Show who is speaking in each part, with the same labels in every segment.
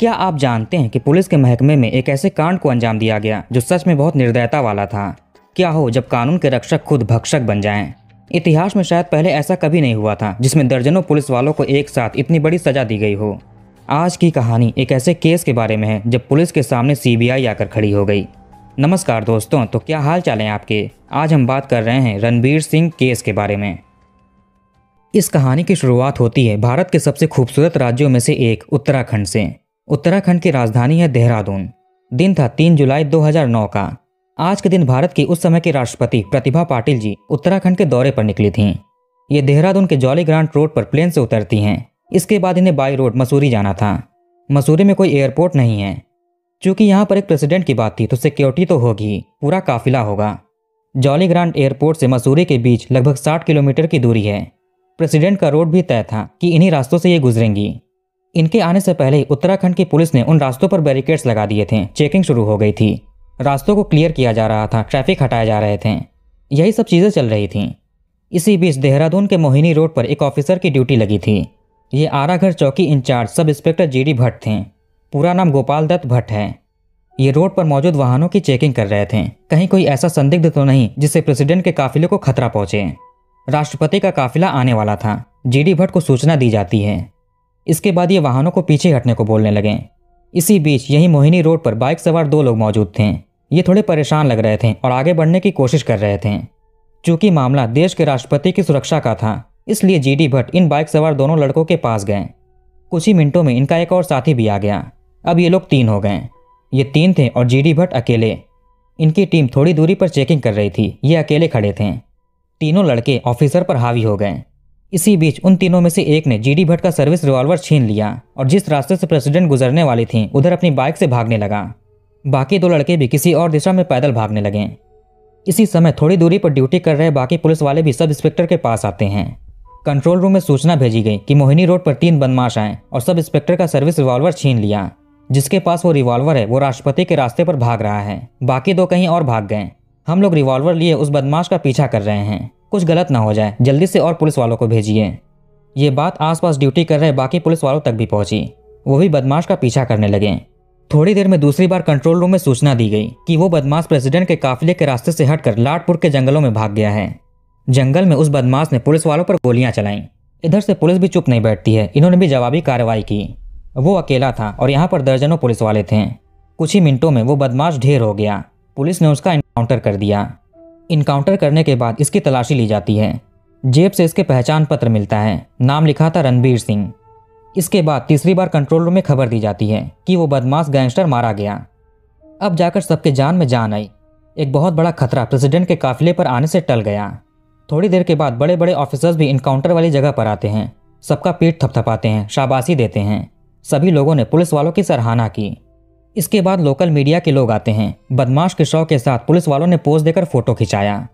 Speaker 1: क्या आप जानते हैं कि पुलिस के महकमे में एक ऐसे कांड को अंजाम दिया गया जो सच में बहुत निर्दयता वाला था। क्या हो जब कानून के रक्षक खुद भक्षक बन जाएं। इतिहास में शायद पहले ऐसा कभी नहीं हुआ था जिसमें दर्जनों पुलिस वालों को एक साथ इतनी बड़ी सजा दी गई हो। आज की कहानी एक ऐसे केस के बारे में है जब पुलिस के सामने सीबीआई आकर खड़ी हो गई। नमस्कार दोस्तों, तो क्या हाल चाल है आपके। आज हम बात कर रहे हैं रणबीर सिंह केस के बारे में। इस कहानी की शुरुआत होती है भारत के सबसे खूबसूरत राज्यों में से एक उत्तराखंड से। उत्तराखंड की राजधानी है देहरादून। दिन था 3 जुलाई 2009 का। आज के दिन भारत की उस समय की राष्ट्रपति प्रतिभा पाटिल जी उत्तराखंड के दौरे पर निकली थीं। ये देहरादून के जॉली ग्रांट रोड पर प्लेन से उतरती हैं। इसके बाद इन्हें बाई रोड मसूरी जाना था। मसूरी में कोई एयरपोर्ट नहीं है। चूंकि यहाँ पर एक प्रेसिडेंट की बात थी तो सिक्योरिटी तो होगी, पूरा काफिला होगा। जॉली ग्रांट एयरपोर्ट से मसूरी के बीच लगभग 60 किलोमीटर की दूरी है। प्रेसिडेंट का रोड भी तय था कि इन्हीं रास्तों से ये गुजरेंगी। इनके आने से पहले ही उत्तराखंड की पुलिस ने उन रास्तों पर बैरिकेड्स लगा दिए थे। चेकिंग शुरू हो गई थी। रास्तों को क्लियर किया जा रहा था, ट्रैफिक हटाए जा रहे थे। यही सब चीज़ें चल रही थीं। इसी बीच देहरादून के मोहिनी रोड पर एक ऑफिसर की ड्यूटी लगी थी। ये आराघर चौकी in charge sub inspector GD Bhatt थे। पूरा नाम गोपाल दत्त भट्ट है। ये रोड पर मौजूद वाहनों की चेकिंग कर रहे थे, कहीं कोई ऐसा संदिग्ध तो नहीं जिससे प्रेसिडेंट के काफिले को खतरा पहुंचे। राष्ट्रपति का काफिला आने वाला था। जीडी भट्ट को सूचना दी जाती है। इसके बाद ये वाहनों को पीछे हटने को बोलने लगे। इसी बीच यही मोहिनी रोड पर बाइक सवार 2 लोग मौजूद थे। ये थोड़े परेशान लग रहे थे और आगे बढ़ने की कोशिश कर रहे थे। चूंकि मामला देश के राष्ट्रपति की सुरक्षा का था, इसलिए जीडी भट्ट इन बाइक सवार दोनों लड़कों के पास गए। कुछ ही मिनटों में इनका एक और साथी भी आ गया। अब ये लोग 3 हो गए। ये 3 थे और जीडी भट्ट अकेले। इनकी टीम थोड़ी दूरी पर चेकिंग कर रही थी। ये अकेले खड़े थे। तीनों लड़के ऑफिसर पर हावी हो गए। इसी बीच उन तीनों में से एक ने जीडी भट्ट का सर्विस रिवॉल्वर छीन लिया और जिस रास्ते से प्रेसिडेंट गुजरने वाली थी उधर अपनी बाइक से भागने लगा। बाकी 2 लड़के भी किसी और दिशा में पैदल भागने लगे। इसी समय थोड़ी दूरी पर ड्यूटी कर रहे बाकी पुलिस वाले भी सब इंस्पेक्टर के पास आते हैं। कंट्रोल रूम में सूचना भेजी गई कि मोहिनी रोड पर 3 बदमाश आए और सब इंस्पेक्टर का सर्विस रिवॉल्वर छीन लिया। जिसके पास वो रिवॉल्वर है वो राष्ट्रपति के रास्ते पर भाग रहा है। बाकी 2 कहीं और भाग गए। हम लोग रिवॉल्वर लिए उस बदमाश का पीछा कर रहे हैं। कुछ गलत ना हो जाए, जल्दी से और पुलिस वालों को भेजिए। ये बात आसपास ड्यूटी कर रहे बाकी पुलिस वालों तक भी पहुंची। वो भी बदमाश का पीछा करने लगे। थोड़ी देर में दूसरी बार कंट्रोल रूम में सूचना दी गई कि वो बदमाश प्रेसिडेंट के काफिले के रास्ते से हटकर लाटपुर के जंगलों में भाग गया है। जंगल में उस बदमाश ने पुलिस वालों पर गोलियां चलाईं। इधर से पुलिस भी चुप नहीं बैठती है। इन्होंने भी जवाबी कार्रवाई की। वो अकेला था और यहाँ पर दर्जनों पुलिस वाले थे। कुछ ही मिनटों में वो बदमाश ढेर हो गया। पुलिस ने उसका इनकाउंटर कर दिया। इनकाउंटर करने के बाद इसकी तलाशी ली जाती है। जेब से इसके पहचान पत्र मिलता है। नाम लिखा था रणबीर सिंह। इसके बाद तीसरी बार कंट्रोल रूम में खबर दी जाती है कि वो बदमाश गैंगस्टर मारा गया। अब जाकर सबके जान में जान आई। एक बहुत बड़ा खतरा प्रेसिडेंट के काफिले पर आने से टल गया। थोड़ी देर के बाद बड़े बड़े ऑफिसर्स भी इनकाउंटर वाली जगह पर आते हैं। सबका पीठ थपथपाते हैं, शाबाशी देते हैं। सभी लोगों ने पुलिस वालों की सराहना की। इसके बाद लोकल मीडिया के लोग आते हैं। बदमाश के शव के साथ पुलिस वालों ने पोज देकर फोटो खिंचाया।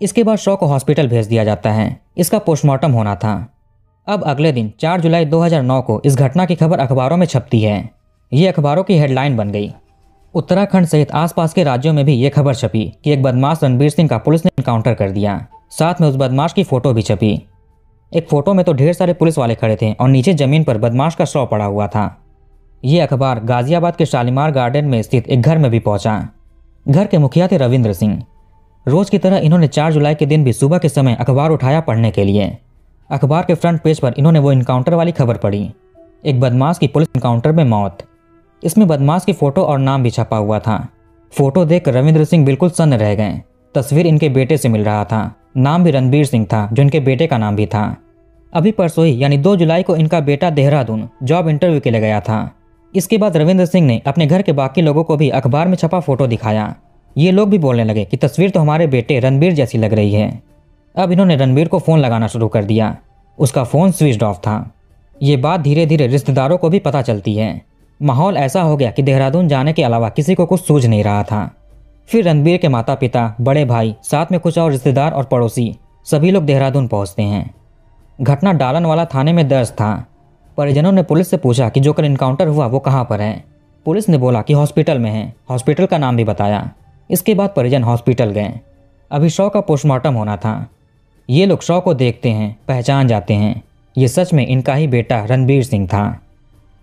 Speaker 1: इसके बाद शव को हॉस्पिटल भेज दिया जाता है। इसका पोस्टमार्टम होना था। अब अगले दिन 4 जुलाई 2009 को इस घटना की खबर अखबारों में छपती है। ये अखबारों की हेडलाइन बन गई। उत्तराखंड सहित आसपास के राज्यों में भी ये खबर छपी कि एक बदमाश रणबीर सिंह का पुलिस ने इनकाउंटर कर दिया। साथ में उस बदमाश की फोटो भी छपी। एक फोटो में तो ढेर सारे पुलिस वाले खड़े थे और नीचे जमीन पर बदमाश का शव पड़ा हुआ था। ये अखबार गाजियाबाद के शालीमार गार्डन में स्थित एक घर में भी पहुंचा। घर के मुखिया थे रविंद्र सिंह। रोज की तरह इन्होंने 4 जुलाई के दिन भी सुबह के समय अखबार उठाया पढ़ने के लिए। अखबार के फ्रंट पेज पर इन्होंने वो इनकाउंटर वाली खबर पढ़ी। एक बदमाश की पुलिस इनकाउंटर में मौत। इसमें बदमाश की फोटो और नाम भी छपा हुआ था। फोटो देखकर रविंद्र सिंह बिल्कुल सन्न रह गए। तस्वीर इनके बेटे से मिल रहा था। नाम भी रणबीर सिंह था, जो इनके बेटे का नाम भी था। अभी परसों ही यानी 2 जुलाई को इनका बेटा देहरादून जॉब इंटरव्यू के लिए गया था। इसके बाद रविंद्र सिंह ने अपने घर के बाकी लोगों को भी अखबार में छपा फोटो दिखाया। ये लोग भी बोलने लगे कि तस्वीर तो हमारे बेटे रणबीर जैसी लग रही है। अब इन्होंने रणबीर को फ़ोन लगाना शुरू कर दिया। उसका फ़ोन स्विच्ड ऑफ था। ये बात धीरे धीरे रिश्तेदारों को भी पता चलती है। माहौल ऐसा हो गया कि देहरादून जाने के अलावा किसी को कुछ सूझ नहीं रहा था। फिर रणबीर के माता पिता, बड़े भाई, साथ में कुछ और रिश्तेदार और पड़ोसी सभी लोग देहरादून पहुँचते हैं। घटना डालनवाला थाने में दर्ज था। परिजनों ने पुलिस से पूछा कि जो कल इनकाउंटर हुआ वो कहाँ पर है। पुलिस ने बोला कि हॉस्पिटल में है। हॉस्पिटल का नाम भी बताया। इसके बाद परिजन हॉस्पिटल गए। अभी शव का पोस्टमार्टम होना था। ये लोग शव को देखते हैं, पहचान जाते हैं। ये सच में इनका ही बेटा रणबीर सिंह था।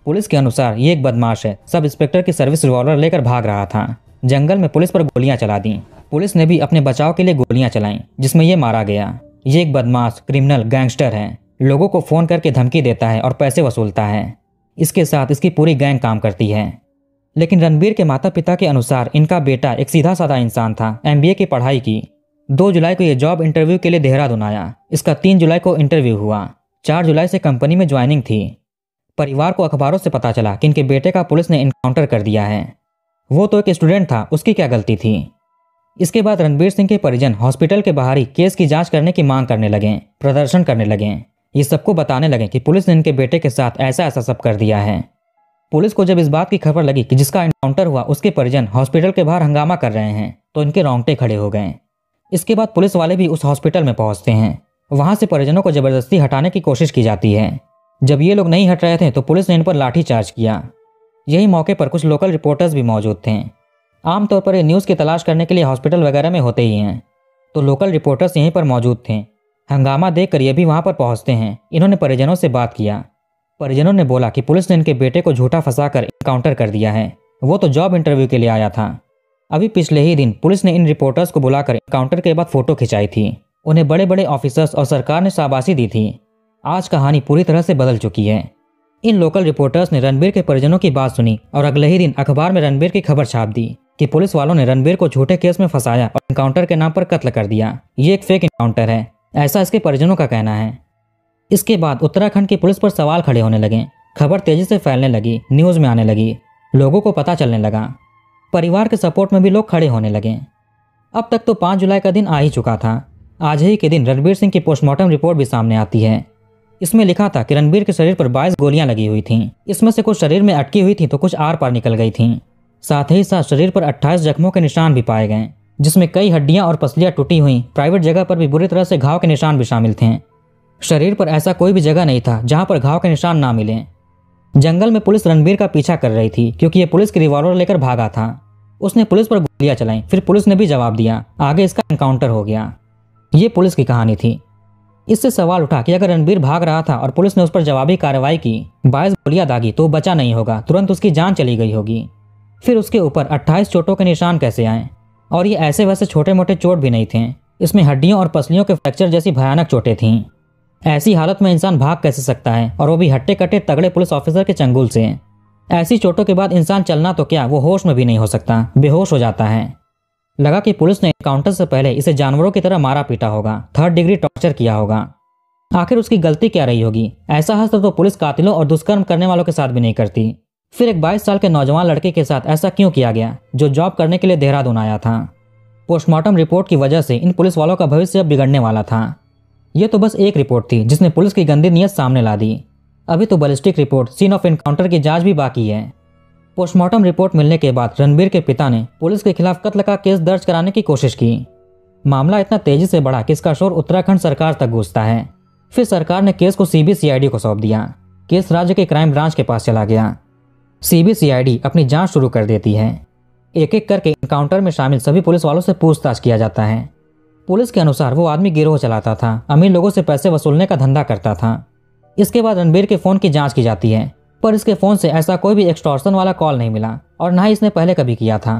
Speaker 1: पुलिस के अनुसार ये एक बदमाश है, सब इंस्पेक्टर की सर्विस रिवॉल्वर लेकर भाग रहा था। जंगल में पुलिस पर गोलियां चला दी। पुलिस ने भी अपने बचाव के लिए गोलियां चलाईं, जिसमें ये मारा गया। ये एक बदमाश, क्रिमिनल, गैंगस्टर है। लोगों को फोन करके धमकी देता है और पैसे वसूलता है। इसके साथ इसकी पूरी गैंग काम करती है। लेकिन रणबीर के माता पिता के अनुसार इनका बेटा एक सीधा साधा इंसान था, MBA की पढ़ाई की। 2 जुलाई को ये जॉब इंटरव्यू के लिए देहरादून आया। इसका 3 जुलाई को इंटरव्यू हुआ। 4 जुलाई से कंपनी में ज्वाइनिंग थी। परिवार को अखबारों से पता चला कि इनके बेटे का पुलिस ने इनकाउंटर कर दिया है। वो तो एक स्टूडेंट था, उसकी क्या गलती थी। इसके बाद रणबीर सिंह के परिजन हॉस्पिटल के बाहर ही केस की जांच करने की मांग करने लगे, प्रदर्शन करने लगे। ये सबको बताने लगे कि पुलिस ने इनके बेटे के साथ ऐसा ऐसा सब कर दिया है। पुलिस को जब इस बात की खबर लगी कि जिसका इनकाउंटर हुआ उसके परिजन हॉस्पिटल के बाहर हंगामा कर रहे हैं, तो इनके रोंगटे खड़े हो गए। इसके बाद पुलिस वाले भी उस हॉस्पिटल में पहुंचते हैं। वहां से परिजनों को जबरदस्ती हटाने की कोशिश की जाती है। जब ये लोग नहीं हट रहे थे तो पुलिस ने इन पर लाठीचार्ज किया। यही मौके पर कुछ लोकल रिपोर्टर्स भी मौजूद थे। आमतौर पर ये न्यूज़ की तलाश करने के लिए हॉस्पिटल वगैरह में होते ही हैं, तो लोकल रिपोर्टर्स यहीं पर मौजूद थे। हंगामा देखकर ये भी वहां पर पहुंचते हैं। इन्होंने परिजनों से बात किया। परिजनों ने बोला कि पुलिस ने इनके बेटे को झूठा फंसाकर इनकाउंटर कर दिया है। वो तो जॉब इंटरव्यू के लिए आया था। अभी पिछले ही दिन पुलिस ने इन रिपोर्टर्स को बुलाकर इनकाउंटर के बाद फोटो खिंचाई थी। उन्हें बड़े बड़े ऑफिसर्स और सरकार ने शाबाशी दी थी। आज कहानी पूरी तरह से बदल चुकी है। इन लोकल रिपोर्टर्स ने रणबीर के परिजनों की बात सुनी और अगले ही दिन अखबार में रणबीर की खबर छाप दी कि पुलिस वालों ने रणबीर को झूठे केस में फंसाया और इनकाउंटर के नाम पर कत्ल कर दिया। ये एक फेक इनकाउंटर है, ऐसा इसके परिजनों का कहना है। इसके बाद उत्तराखंड की पुलिस पर सवाल खड़े होने लगे। खबर तेजी से फैलने लगी, न्यूज़ में आने लगी, लोगों को पता चलने लगा। परिवार के सपोर्ट में भी लोग खड़े होने लगे। अब तक तो 5 जुलाई का दिन आ ही चुका था। आज ही के दिन रणबीर सिंह की पोस्टमार्टम रिपोर्ट भी सामने आती है। इसमें लिखा था कि रणबीर के शरीर पर 22 गोलियां लगी हुई थीं। इसमें से कुछ शरीर में अटकी हुई थी तो कुछ आर पार निकल गई थीं। साथ ही साथ शरीर पर 28 जख्मों के निशान भी पाए गए, जिसमें कई हड्डियां और पसलियां टूटी हुई। प्राइवेट जगह पर भी बुरी तरह से घाव के निशान भी शामिल थे। शरीर पर ऐसा कोई भी जगह नहीं था जहां पर घाव के निशान ना मिले। जंगल में पुलिस रणबीर का पीछा कर रही थी क्योंकि ये पुलिस की रिवॉल्वर लेकर भागा था। उसने पुलिस पर गोलियां चलाई, फिर पुलिस ने भी जवाब दिया। आगे इसका एनकाउंटर हो गया। ये पुलिस की कहानी थी। इससे सवाल उठा कि अगर रणबीर भाग रहा था और पुलिस ने उस पर जवाबी कार्रवाई की, 22 गोलियां दागी, तो वो बचा नहीं होगा, तुरंत उसकी जान चली गई होगी। फिर उसके ऊपर 28 चोटों के निशान कैसे आए? और ये ऐसे वैसे छोटे मोटे चोट भी नहीं थे। इसमें हड्डियों और पसलियों के फ्रैक्चर जैसी भयानक चोटें थीं। ऐसी हालत में इंसान भाग कैसे सकता है, और वो भी हट्टे कट्टे तगड़े पुलिस ऑफिसर के चंगुल से। ऐसी चोटों के बाद इंसान चलना तो क्या, वो होश में भी नहीं हो सकता, बेहोश हो जाता है। लगा कि पुलिस ने एनकाउंटर से पहले इसे जानवरों की तरह मारा पीटा होगा, 3rd डिग्री टॉर्चर किया होगा। आखिर उसकी गलती क्या रही होगी? ऐसा हश्र तो पुलिस कातिलों और दुष्कर्म करने वालों के साथ भी नहीं करती। फिर एक 22 साल के नौजवान लड़के के साथ ऐसा क्यों किया गया, जो जॉब करने के लिए देहरादून आया था? पोस्टमार्टम रिपोर्ट की वजह से इन पुलिस वालों का भविष्य अब बिगड़ने वाला था। ये तो बस एक रिपोर्ट थी जिसने पुलिस की गंदी नीयत सामने ला दी। अभी तो ballistic report, scene of encounter की जांच भी बाकी है। पोस्टमार्टम रिपोर्ट मिलने के बाद रणबीर के पिता ने पुलिस के खिलाफ कत्ल का केस दर्ज कराने की कोशिश की। मामला इतना तेजी से बढ़ा कि इसका शोर उत्तराखंड सरकार तक गूंजता है। फिर सरकार ने केस को CBCID को सौंप दिया। केस राज्य के क्राइम ब्रांच के पास चला गया। CBCID अपनी जांच शुरू कर देती है। एक एक करके एनकाउंटर में शामिल सभी पुलिस वालों से पूछताछ किया जाता है। पुलिस के अनुसार वो आदमी गिरोह चलाता था, अमीर लोगों से पैसे वसूलने का धंधा करता था। इसके बाद रणबीर के फोन की जांच की जाती है, पर इसके फोन से ऐसा कोई भी एक्सटॉर्शन वाला कॉल नहीं मिला, और ना ही इसने पहले कभी किया था।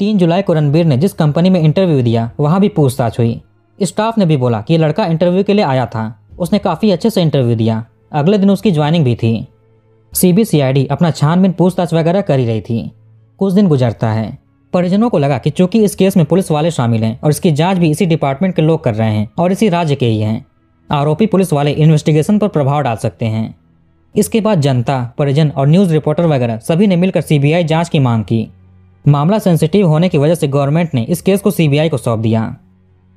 Speaker 1: 3 जुलाई को रणबीर ने जिस कंपनी में इंटरव्यू दिया, वहां भी पूछताछ हुई। स्टाफ ने भी बोला कि ये लड़का इंटरव्यू के लिए आया था, उसने काफी अच्छे से इंटरव्यू दिया। अगले दिन उसकी ज्वाइनिंग भी थी। CBCID अपना छानबीन पूछताछ वगैरह कर ही रही थी। कुछ दिन गुजरता है। परिजनों को लगा कि चूंकि इस केस में पुलिस वाले शामिल हैं और इसकी जांच भी इसी डिपार्टमेंट के लोग कर रहे हैं और इसी राज्य के ही हैं, आरोपी पुलिस वाले इन्वेस्टिगेशन पर प्रभाव डाल सकते हैं। इसके बाद जनता, परिजन और न्यूज़ रिपोर्टर वगैरह सभी ने मिलकर CBI जांच की मांग की। मामला सेंसिटिव होने की वजह से गवर्नमेंट ने इस केस को CBI को सौंप दिया।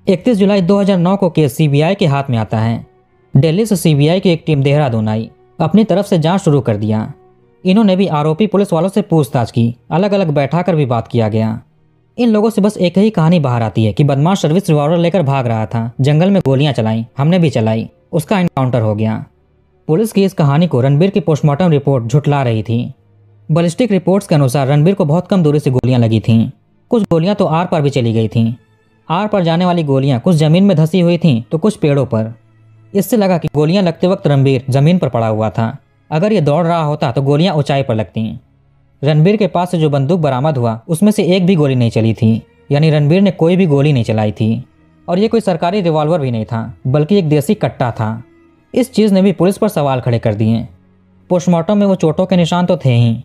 Speaker 1: 31 जुलाई 2009 को केस CBI के हाथ में आता है। दिल्ली से CBI की एक टीम देहरादून आई, अपनी तरफ से जांच शुरू कर दिया। इन्होंने भी आरोपी पुलिस वालों से पूछताछ की, अलग अलग बैठाकर भी बात किया गया। इन लोगों से बस एक ही कहानी बाहर आती है कि बदमाश सर्विस रिवॉल्वर लेकर भाग रहा था, जंगल में गोलियां चलाई, हमने भी चलाई, उसका एनकाउंटर हो गया। पुलिस की इस कहानी को रणबीर की पोस्टमार्टम रिपोर्ट झुठला रही थी। बैलिस्टिक रिपोर्ट्स के अनुसार रणबीर को बहुत कम दूरी से गोलियां लगी थीं। कुछ गोलियां तो आर पार भी चली गई थीं। आर पार जाने वाली गोलियां कुछ जमीन में धंसी हुई थीं तो कुछ पेड़ों पर। इससे लगा कि गोलियां लगते वक्त रणबीर जमीन पर पड़ा हुआ था। अगर ये दौड़ रहा होता तो गोलियां ऊंचाई पर लगती। रणबीर के पास से जो बंदूक बरामद हुआ उसमें से एक भी गोली नहीं चली थी, यानी रणबीर ने कोई भी गोली नहीं चलाई थी। और ये कोई सरकारी रिवॉल्वर भी नहीं था, बल्कि एक देसी कट्टा था। इस चीज़ ने भी पुलिस पर सवाल खड़े कर दिए। पोस्टमार्टम में वो चोटों के निशान तो थे ही।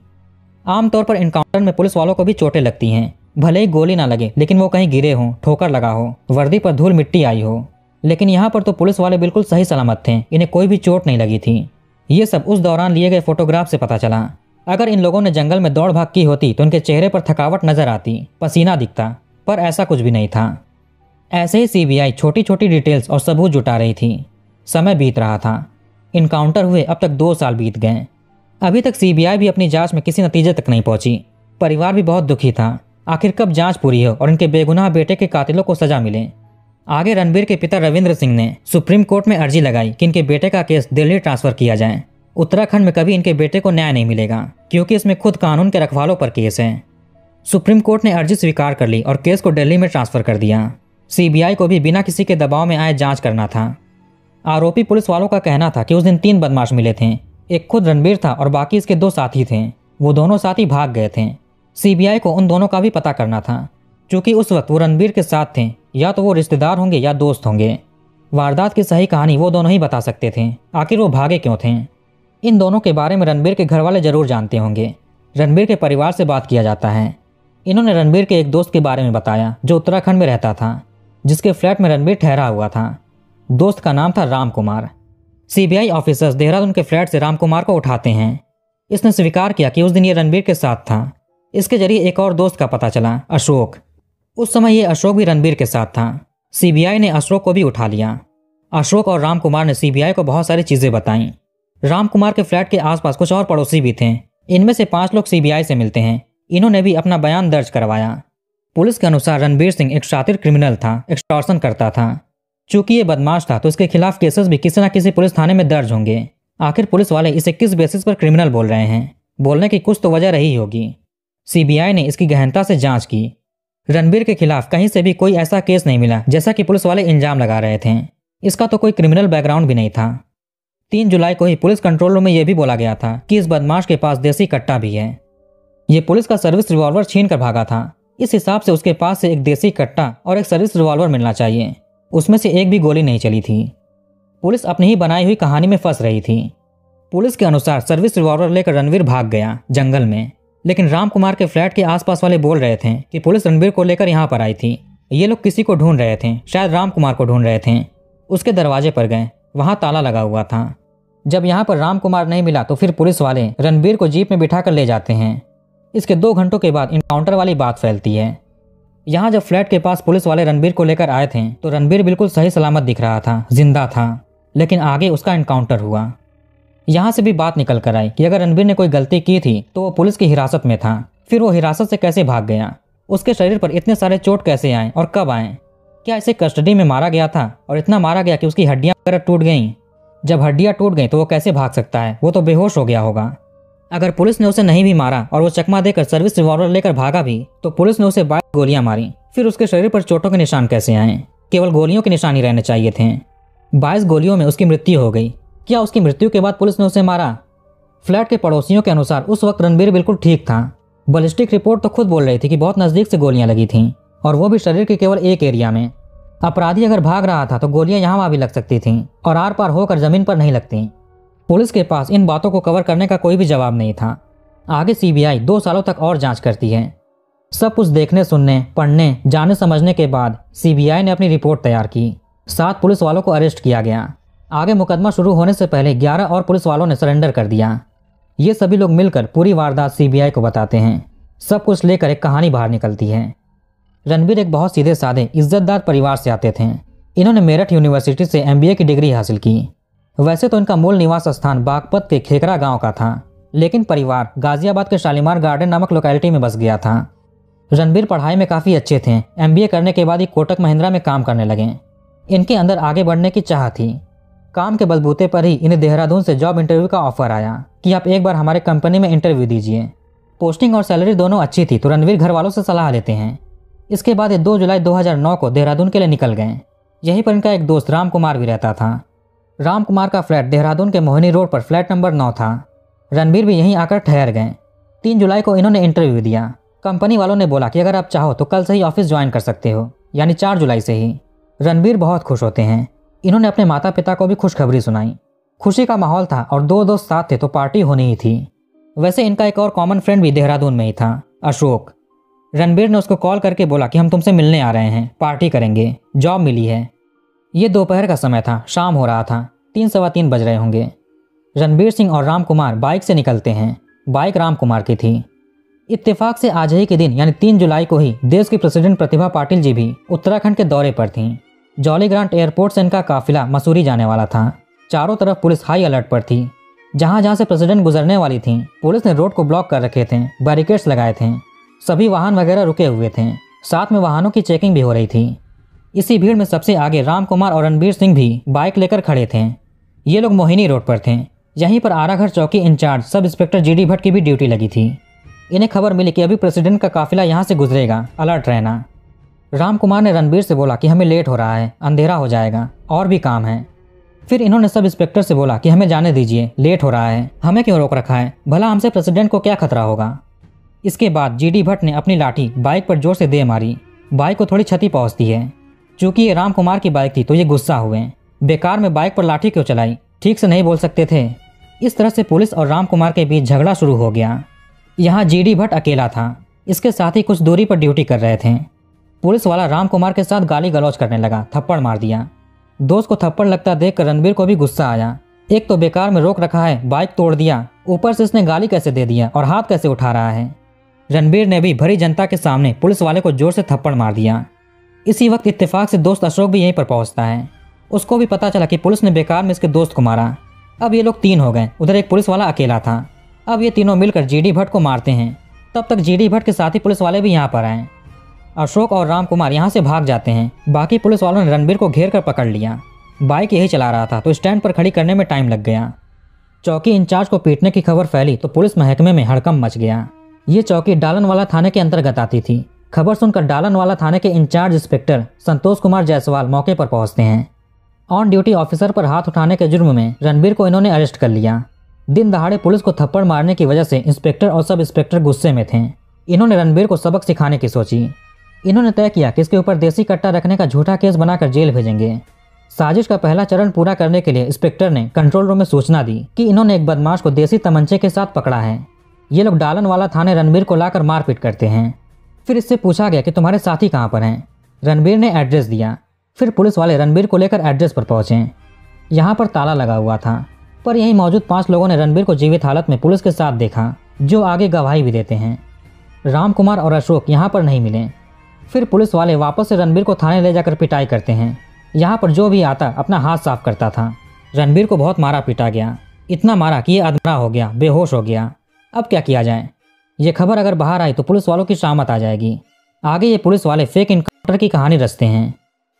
Speaker 1: आमतौर पर इनकाउंटर में पुलिस वालों को भी चोटें लगती हैं, भले ही गोली ना लगे, लेकिन वो कहीं गिरे हों, ठोकर लगा हो, वर्दी पर धूल मिट्टी आई हो। लेकिन यहाँ पर तो पुलिस वाले बिल्कुल सही सलामत थे, इन्हें कोई भी चोट नहीं लगी थी। ये सब उस दौरान लिए गए फोटोग्राफ से पता चला। अगर इन लोगों ने जंगल में दौड़ भाग की होती तो इनके चेहरे पर थकावट नजर आती, पसीना दिखता, पर ऐसा कुछ भी नहीं था। ऐसे ही सीबीआई छोटी छोटी डिटेल्स और सबूत जुटा रही थी। समय बीत रहा था। इनकाउंटर हुए अब तक 2 साल बीत गए। अभी तक सीबीआई भी अपनी जांच में किसी नतीजे तक नहीं पहुंची। परिवार भी बहुत दुखी था। आखिर कब जांच पूरी हो और इनके बेगुनाह बेटे के कातिलों को सजा मिले। आगे रणबीर के पिता रविंद्र सिंह ने सुप्रीम कोर्ट में अर्जी लगाई कि इनके बेटे का केस दिल्ली ट्रांसफर किया जाए। उत्तराखंड में कभी इनके बेटे को न्याय नहीं मिलेगा, क्योंकि इसमें खुद कानून के रखवालों पर केस है। सुप्रीम कोर्ट ने अर्जी स्वीकार कर ली और केस को दिल्ली में ट्रांसफर कर दिया। सीबीआई को भी बिना किसी के दबाव में आए जांच करना था। आरोपी पुलिस वालों का कहना था कि उस दिन 3 बदमाश मिले थे। एक खुद रणबीर था और बाकी इसके 2 साथी थे। वो दोनों साथी भाग गए थे। सीबीआई को उन दोनों का भी पता करना था, क्योंकि उस वक्त वो रणबीर के साथ थे। या तो वो रिश्तेदार होंगे या दोस्त होंगे। वारदात की सही कहानी वो दोनों ही बता सकते थे। आखिर वो भागे क्यों थे? इन दोनों के बारे में रणबीर के घर वाले जरूर जानते होंगे। रणबीर के परिवार से बात किया जाता है। इन्होंने रणबीर के एक दोस्त के बारे में बताया जो उत्तराखंड में रहता था, जिसके फ्लैट में रणबीर ठहरा हुआ था। दोस्त का नाम था राम कुमार। सीबीआई ऑफिसर्स देहरादून के फ्लैट से राम कुमार को उठाते हैं। इसने स्वीकार किया कि उस दिन ये रणबीर के साथ था। इसके जरिए एक और दोस्त का पता चला, अशोक। उस समय ये अशोक भी रणबीर के साथ था। सीबीआई ने अशोक को भी उठा लिया। अशोक और राम कुमार ने सीबीआई को बहुत सारी चीजें बताई। राम कुमार के फ्लैट के आसपास कुछ और पड़ोसी भी थे। इनमें से 5 लोग सीबीआई से मिलते हैं। इन्होंने भी अपना बयान दर्ज करवाया। पुलिस के अनुसार रणबीर सिंह एक शातिर क्रिमिनल था, एक्सटॉर्शन करता था। चूंकि ये बदमाश था तो इसके खिलाफ केसेस भी किसी न किसी पुलिस थाने में दर्ज होंगे। आखिर पुलिस वाले इसे किस बेसिस पर क्रिमिनल बोल रहे हैं? बोलने की कुछ तो वजह रही होगी। सीबीआई ने इसकी गहनता से जांच की। रणबीर के खिलाफ कहीं से भी कोई ऐसा केस नहीं मिला जैसा कि पुलिस वाले इल्जाम लगा रहे थे। इसका तो कोई क्रिमिनल बैकग्राउंड भी नहीं था। 3 जुलाई को ही पुलिस कंट्रोल रूम में यह भी बोला गया था कि इस बदमाश के पास देसी कट्टा भी है। ये पुलिस का सर्विस रिवॉल्वर छीन कर भागा था। इस हिसाब से उसके पास से एक देसी कट्टा और एक सर्विस रिवॉल्वर मिलना चाहिए। उसमें से एक भी गोली नहीं चली थी। पुलिस अपनी ही बनाई हुई कहानी में फंस रही थी। पुलिस के अनुसार सर्विस रिवॉल्वर लेकर रणबीर भाग गया जंगल में, लेकिन राम कुमार के फ्लैट के आसपास वाले बोल रहे थे कि पुलिस रणबीर को लेकर यहाँ पर आई थी। ये लोग किसी को ढूंढ रहे थे, शायद राम कुमार को ढूंढ रहे थे। उसके दरवाजे पर गए, वहां ताला लगा हुआ था। जब यहाँ पर राम कुमार नहीं मिला तो फिर पुलिस वाले रणबीर को जीप में बिठा कर ले जाते हैं। इसके 2 घंटों के बाद इनकाउंटर वाली बात फैलती है। यहाँ जब फ्लैट के पास पुलिस वाले रणबीर को लेकर आए थे तो रणबीर बिल्कुल सही सलामत दिख रहा था, जिंदा था। लेकिन आगे उसका इनकाउंटर हुआ। यहाँ से भी बात निकल कर आई कि अगर रणबीर ने कोई गलती की थी तो वो पुलिस की हिरासत में था। फिर वो हिरासत से कैसे भाग गया? उसके शरीर पर इतने सारे चोट कैसे आए और कब आए? क्या इसे कस्टडी में मारा गया था और इतना मारा गया कि उसकी हड्डियां वगैरह टूट गईं? जब हड्डियां टूट गईं तो वो कैसे भाग सकता है? वो तो बेहोश हो गया होगा। अगर पुलिस ने उसे नहीं भी मारा और वो चकमा देकर सर्विस रिवॉल्वर लेकर भागा भी तो पुलिस ने उसे 22 गोलियां मारी। फिर उसके शरीर पर चोटों के निशान कैसे आए? केवल गोलियों के निशान ही रहने चाहिए थे। 22 गोलियों में उसकी मृत्यु हो गई। क्या उसकी मृत्यु के बाद पुलिस ने उसे मारा? फ्लैट के पड़ोसियों के अनुसार उस वक्त रणबीर बिल्कुल ठीक था। बैलिस्टिक रिपोर्ट तो खुद बोल रही थी कि बहुत नजदीक से गोलियां लगी थीं, और वो भी शरीर के केवल एक एरिया में। अपराधी अगर भाग रहा था तो गोलियां यहाँ वहां भी लग सकती थीं और आर पार होकर जमीन पर नहीं लगती। पुलिस के पास इन बातों को कवर करने का कोई भी जवाब नहीं था। आगे सीबीआई 2 सालों तक और जांच करती है। सब कुछ देखने, सुनने, पढ़ने, जाने समझने के बाद सीबीआई ने अपनी रिपोर्ट तैयार की। 7 पुलिस वालों को अरेस्ट किया गया। आगे मुकदमा शुरू होने से पहले 11 और पुलिस वालों ने सरेंडर कर दिया। ये सभी लोग मिलकर पूरी वारदात सीबीआई को बताते हैं। सब कुछ लेकर एक कहानी बाहर निकलती है। रणबीर एक बहुत सीधे साधे इज्जतदार परिवार से आते थे। इन्होंने मेरठ यूनिवर्सिटी से MBA की डिग्री हासिल की। वैसे तो इनका मूल निवास स्थान बागपत के खेकरा गांव का था, लेकिन परिवार गाजियाबाद के शालीमार गार्डन नामक लोकेलिटी में बस गया था। रणबीर पढ़ाई में काफ़ी अच्छे थे। MBA करने के बाद ही कोटक महिंद्रा में काम करने लगे। इनके अंदर आगे बढ़ने की चाह थी। काम के बलबूते पर ही इन्हें देहरादून से जॉब इंटरव्यू का ऑफर आया कि आप एक बार हमारे कंपनी में इंटरव्यू दीजिए। पोस्टिंग और सैलरी दोनों अच्छी थी तो रणबीर घर वालों से सलाह लेते हैं। इसके बाद ये 2 जुलाई 2009 को देहरादून के लिए निकल गए। यहीं पर इनका एक दोस्त राम कुमार भी रहता था। राम कुमार का फ्लैट देहरादून के मोहिनी रोड पर फ्लैट नंबर 9 था। रणबीर भी यहीं आकर ठहर गए। 3 जुलाई को इन्होंने इंटरव्यू दिया। कंपनी वालों ने बोला कि अगर आप चाहो तो कल से ही ऑफिस ज्वाइन कर सकते हो, यानी 4 जुलाई से ही। रणबीर बहुत खुश होते हैं। इन्होंने अपने माता पिता को भी खुशखबरी सुनाई। खुशी का माहौल था और 2 दोस्त साथ थे तो पार्टी होनी ही थी। वैसे इनका एक और कॉमन फ्रेंड भी देहरादून में ही था, अशोक। रणबीर ने उसको कॉल करके बोला कि हम तुमसे मिलने आ रहे हैं, पार्टी करेंगे, जॉब मिली है। ये दोपहर का समय था, शाम हो रहा था, 3 सवा 3 बज रहे होंगे। रणबीर सिंह और राम कुमार बाइक से निकलते हैं। बाइक राम कुमार की थी। इत्तेफाक से आज ही के दिन यानी 3 जुलाई को ही देश की प्रेसिडेंट प्रतिभा पाटिल जी भी उत्तराखंड के दौरे पर थीं। जॉली ग्रांट एयरपोर्ट से इनका काफिला मसूरी जाने वाला था। चारों तरफ पुलिस हाई अलर्ट पर थी। जहां जहां से प्रेसिडेंट गुजरने वाली थी पुलिस ने रोड को ब्लॉक कर रखे थे, बैरिकेड्स लगाए थे। सभी वाहन वगैरह रुके हुए थे, साथ में वाहनों की चेकिंग भी हो रही थी। इसी भीड़ में सबसे आगे राम कुमार और रणबीर सिंह भी बाइक लेकर खड़े थे। ये लोग मोहिनी रोड पर थे। यहीं पर आराघर चौकी in charge sub inspector GD Bhatt की भी ड्यूटी लगी थी। इन्हें खबर मिली कि अभी प्रेसिडेंट का काफिला यहाँ से गुजरेगा, अलर्ट रहना। राम कुमार ने रणबीर से बोला कि हमें लेट हो रहा है, अंधेरा हो जाएगा और भी काम है। फिर इन्होंने सब इंस्पेक्टर से बोला कि हमें जाने दीजिए, लेट हो रहा है, हमें क्यों रोक रखा है, भला हमसे प्रेसिडेंट को क्या खतरा होगा। इसके बाद जीडी भट्ट ने अपनी लाठी बाइक पर जोर से दे मारी। बाइक को थोड़ी क्षति पहुंचती है। चूंकि ये राम कुमार की बाइक थी तो ये गुस्सा हुए। बेकार में बाइक पर लाठी क्यों चलाई, ठीक से नहीं बोल सकते थे। इस तरह से पुलिस और राम कुमार के बीच झगड़ा शुरू हो गया। यहाँ जीडी भट्ट अकेला था, इसके साथ ही कुछ दूरी पर ड्यूटी कर रहे थे। पुलिस वाला राम कुमार के साथ गाली गलौज करने लगा, थप्पड़ मार दिया। दोस्त को थप्पड़ लगता देखकर रणबीर को भी गुस्सा आया। एक तो बेकार में रोक रखा है, बाइक तोड़ दिया, ऊपर से इसने गाली कैसे दे दिया और हाथ कैसे उठा रहा है। रणबीर ने भी भरी जनता के सामने पुलिस वाले को जोर से थप्पड़ मार दिया। इसी वक्त इत्तेफाक से दोस्त अशोक भी यहीं पर पहुंचता है। उसको भी पता चला कि पुलिस ने बेकार में इसके दोस्त को मारा। अब ये लोग 3 हो गए, उधर एक पुलिस वाला अकेला था। अब ये तीनों मिलकर जीडी भट्ट को मारते हैं। तब तक जीडी भट्ट के साथ ही पुलिस वाले भी यहाँ पर आए। अशोक और राम कुमार यहाँ से भाग जाते हैं। बाकी पुलिस वालों ने रणबीर को घेर कर पकड़ लिया। बाइक यही चला रहा था तो स्टैंड पर खड़ी करने में टाइम लग गया। चौकी इंचार्ज को पीटने की खबर फैली तो पुलिस महकमे में हड़कंप मच गया। ये चौकी डालनवाला थाने के अंतर्गत आती थी। खबर सुनकर डालनवाला थाने के इंचार्ज इंस्पेक्टर संतोष कुमार जायसवाल मौके पर पहुंचते हैं। ऑन ड्यूटी ऑफिसर पर हाथ उठाने के जुर्म में रणबीर को इन्होंने अरेस्ट कर लिया। दिन दहाड़े पुलिस को थप्पड़ मारने की वजह से इंस्पेक्टर और सब इंस्पेक्टर गुस्से में थे। इन्होंने रणबीर को सबक सिखाने की सोची। इन्होंने तय किया कि इसके ऊपर देसी कट्टा रखने का झूठा केस बनाकर जेल भेजेंगे। साजिश का पहला चरण पूरा करने के लिए इंस्पेक्टर ने कंट्रोल रूम में सूचना दी कि इन्होंने एक बदमाश को देसी तमंचे के साथ पकड़ा है। ये लोग डालनवाला थाने रणबीर को लाकर मारपीट करते हैं। फिर इससे पूछा गया कि तुम्हारे साथी कहाँ पर हैं। रणबीर ने एड्रेस दिया। फिर पुलिस वाले रणबीर को लेकर एड्रेस पर पहुंचे। यहाँ पर ताला लगा हुआ था, पर यहीं मौजूद 5 लोगों ने रणबीर को जीवित हालत में पुलिस के साथ देखा, जो आगे गवाही भी देते हैं। राम कुमार और अशोक यहाँ पर नहीं मिले। फिर पुलिस वाले वापस से रणबीर को थाने ले जाकर पिटाई करते हैं। यहाँ पर जो भी आता अपना हाथ साफ करता था। रणबीर को बहुत मारा पीटा गया, इतना मारा कि ये अधमरा हो गया, बेहोश हो गया। अब क्या किया जाए। ये खबर अगर बाहर आई तो पुलिस वालों की शामत आ जाएगी। आगे ये पुलिस वाले फेक इनकाउंटर की कहानी रचते हैं।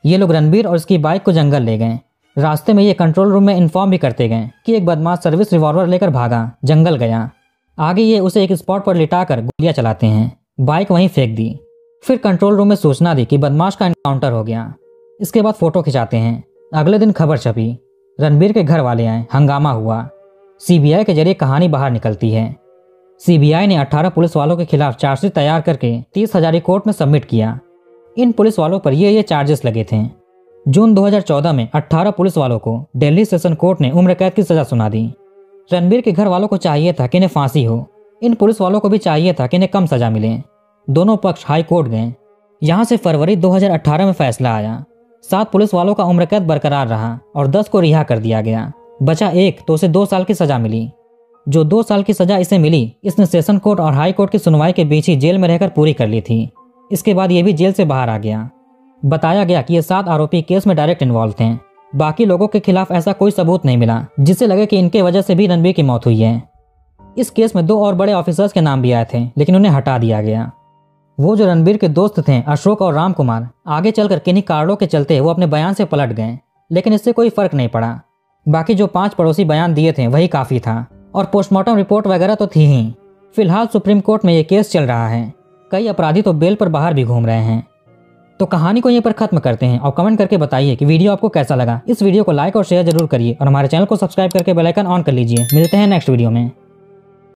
Speaker 1: ये लोग रणबीर और उसकी बाइक को जंगल ले गए। रास्ते में ये कंट्रोल रूम में इन्फॉर्म भी करते गए कि एक बदमाश सर्विस रिवॉल्वर लेकर भागा, जंगल गया। आगे ये उसे एक स्पॉट पर लिटाकर गोलियां चलाते हैं। बाइक वहीं फेंक दी। फिर कंट्रोल रूम में सूचना दी कि बदमाश का इनकाउंटर हो गया। इसके बाद फोटो खिंचाते हैं। अगले दिन खबर छपी। रणबीर के घर वाले आए, हंगामा हुआ। सीबीआई के जरिए कहानी बाहर निकलती है। सीबीआई ने 18 पुलिस वालों के खिलाफ चार्जशीट तैयार करके 30 हजारी कोर्ट में सबमिट किया। इन पुलिस वालों पर ये चार्जेस लगे थे। जून 2014 में 18 पुलिस वालों को दिल्ली सेशन कोर्ट ने उम्र कैद की सजा सुना दी। रणबीर के घर वालों को चाहिए था कि इन्हें फांसी हो। इन पुलिस वालों को भी चाहिए था कि इन्हें कम सजा मिले। दोनों पक्ष हाई कोर्ट गए। यहाँ से फरवरी 2018 में फैसला आया। 7 पुलिस वालों का उम्र कैद बरकरार रहा और 10 को रिहा कर दिया गया। बचा एक तो उसे 2 साल की सजा मिली। जो 2 साल की सजा इसे मिली, इसने सेशन कोर्ट और हाई कोर्ट की सुनवाई के बीच ही जेल में रहकर पूरी कर ली थी। इसके बाद ये भी जेल से बाहर आ गया। बताया गया कि ये 7 आरोपी केस में डायरेक्ट इन्वॉल्व थे। बाकी लोगों के खिलाफ ऐसा कोई सबूत नहीं मिला जिससे लगे कि इनके वजह से भी रणबीर की मौत हुई है। इस केस में 2 और बड़े ऑफिसर्स के नाम भी आए थे, लेकिन उन्हें हटा दिया गया। वो जो रणबीर के दोस्त थे अशोक और राम कुमार, आगे चलकर किन्हीं कारणों के चलते वो अपने बयान से पलट गए, लेकिन इससे कोई फर्क नहीं पड़ा। बाकी जो 5 पड़ोसी बयान दिए थे वही काफी था और पोस्टमार्टम रिपोर्ट वगैरह तो थी ही। फिलहाल सुप्रीम कोर्ट में ये केस चल रहा है। कई अपराधी तो बेल पर बाहर भी घूम रहे हैं। तो कहानी को यहीं पर खत्म करते हैं और कमेंट करके बताइए कि वीडियो आपको कैसा लगा। इस वीडियो को लाइक और शेयर जरूर करिए और हमारे चैनल को सब्सक्राइब करके बेल आइकन ऑन कर लीजिए। मिलते हैं नेक्स्ट वीडियो में।